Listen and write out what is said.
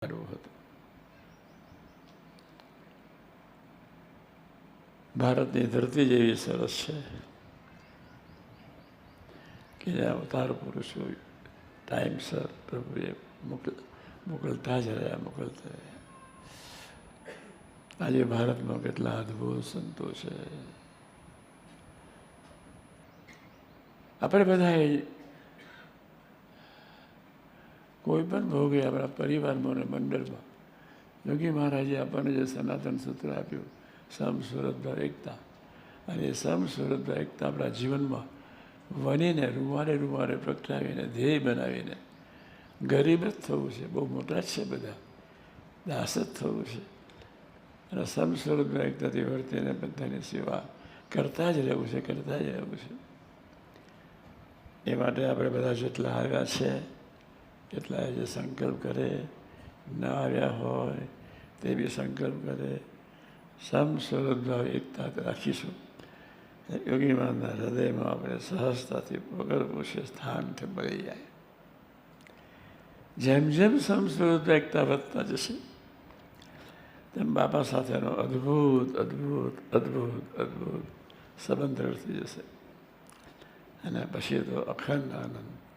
હતો. ભારતની ધરતી જેવી સરસ છે કે જ્યાં અવતાર પુરુષો ટાઈમસર પ્રભુએ મોકલતા જ મોકલતા રહ્યા. આજે ભારતમાં કેટલા અદ્ભુત સંતો છે. આપણે બધાએ કોઈ પણ ભોગે આપણા પરિવારમાં અને મંડળમાં યોગી મહારાજે આપણને જે સનાતન સૂત્ર આપ્યું, સમ સુરતભાવ એકતા, અને એ સમ સુરતભાવ એકતા આપણા જીવનમાં વનીને રૂવારે પ્રગટાવીને ધ્યેય બનાવીને ગરીબ જ થવું છે, બહુ મોટા જ છે બધા, દાસ જ થવું છે અને સમ સુરતભાવ એકતાથી વર્તીને બધાની સેવા કરતા જ રહેવું છે, કરતા જ રહેવું છે. એ માટે આપણે બધા જેટલા આવ્યા છે એટલા જે સંકલ્પ કરે, ન આવ્યા હોય તે બી સંકલ્પ કરે, સમ સુરતભાવ એકતા રાખીશું. યોગી મહારાજના હૃદયમાં આપણે સહજતાથી વગર પૂછે સ્થાનથી મળી જાય. જેમ જેમ સમ સુરતભાવ એકતા વધતા જશે તેમ બાપા સાથેનો અદ્ભુત અદ્ભુત અદ્ભુત અદ્ભુત સંબંધ થઈ જશે અને પછી તો અખંડ આનંદ.